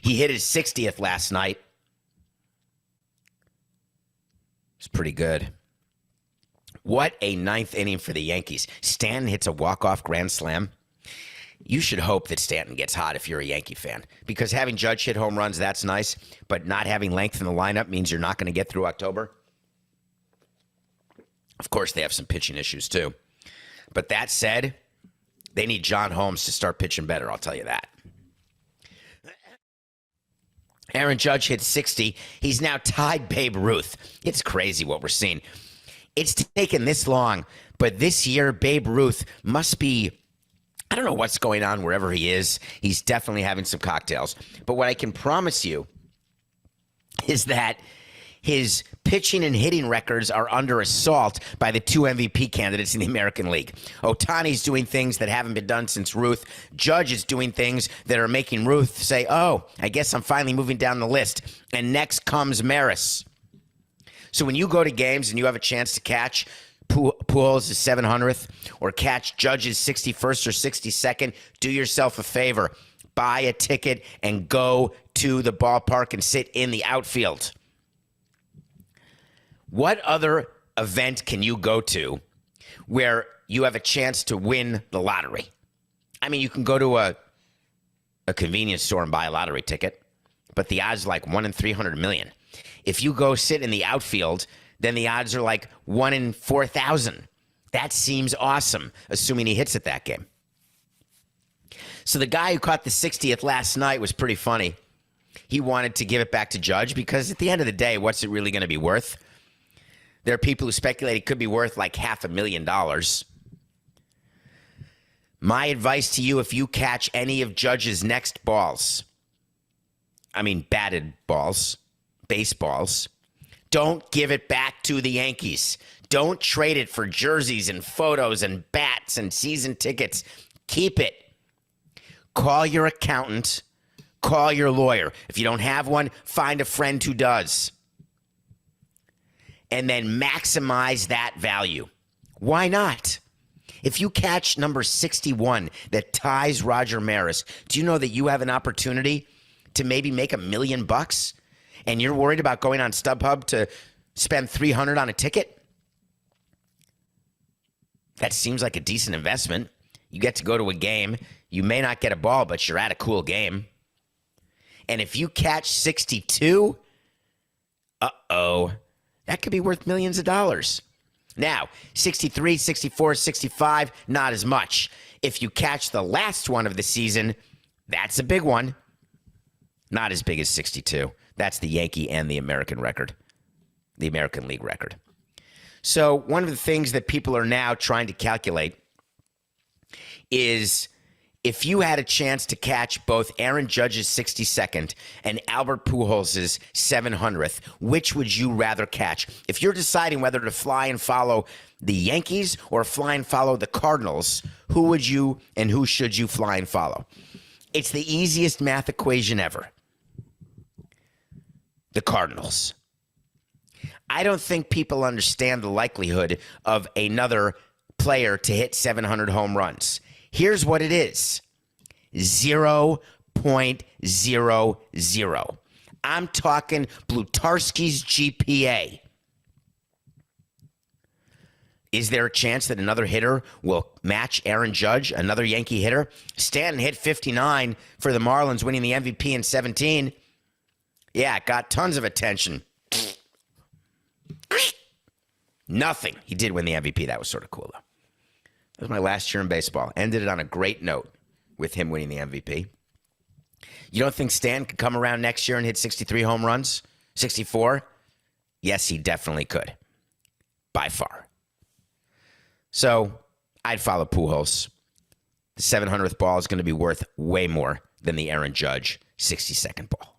He hit his 60th last night. It's pretty good. What a ninth inning for the Yankees. Stanton hits a walk-off grand slam. You should hope that Stanton gets hot if you're a Yankee fan, because having Judge hit home runs, that's nice, but not having length in the lineup means you're not going to get through October. Of course, they have some pitching issues too. But that said, they need John Holmes to start pitching better, I'll tell you that. Aaron Judge hit 60. He's now tied Babe Ruth. It's crazy what we're seeing. It's taken this long, but this year, Babe Ruth must be, I don't know what's going on wherever he is. He's definitely having some cocktails. But what I can promise you is that his pitching and hitting records are under assault by the two MVP candidates in the American League. Ohtani's doing things that haven't been done since Ruth. Judge is doing things that are making Ruth say, oh, I guess I'm finally moving down the list. And next comes Maris. So when you go to games and you have a chance to catch Pujols' 700th or catch Judge's 61st or 62nd, do yourself a favor. Buy a ticket and go to the ballpark and sit in the outfield. What other event can you go to where you have a chance to win the lottery? I mean, you can go to a convenience store and buy a lottery ticket, but the odds are like 1 in 300 million. If you go sit in the outfield, then the odds are like 1 in 4,000. That seems awesome, assuming he hits it that game. So the guy who caught the 60th last night was pretty funny. He wanted to give it back to Judge because at the end of the day, what's it really going to be worth? There are people who speculate it could be worth like $500,000. My advice to you, if you catch any of Judge's next balls, I mean batted balls, baseballs, don't give it back to the Yankees. Don't trade it for jerseys and photos and bats and season tickets. Keep it. Call your accountant. Call your lawyer. If you don't have one, find a friend who does. And then maximize that value. Why not? If you catch number 61 that ties Roger Maris, do you know that you have an opportunity to maybe make $1 million bucks? And you're worried about going on StubHub to spend $300 on a ticket? That seems like a decent investment. You get to go to a game. You may not get a ball, but you're at a cool game. And if you catch 62, that could be worth millions of dollars. Now, 63, 64, 65, not as much. If you catch the last one of the season, that's a big one. Not as big as 62. That's the Yankee and the American record, the American League record. So one of the things that people are now trying to calculate is if you had a chance to catch both Aaron Judge's 62nd and Albert Pujols' 700th, which would you rather catch? If you're deciding whether to fly and follow the Yankees or fly and follow the Cardinals, who would you and who should you fly and follow? It's the easiest math equation ever. The Cardinals. I don't think people understand the likelihood of another player to hit 700 home runs. Here's what it is. 0.00. I'm talking Blutarski's GPA. Is there a chance that another hitter will match Aaron Judge, another Yankee hitter? Stanton hit 59 for the Marlins, winning the MVP in 17. Yeah, it got tons of attention. Nothing. He did win the MVP. That was sort of cool, though. That was my last year in baseball. Ended it on a great note with him winning the MVP. You don't think Stan could come around next year and hit 63 home runs? 64? Yes, he definitely could. By far. So, I'd follow Pujols. The 700th ball is going to be worth way more than the Aaron Judge 62nd ball.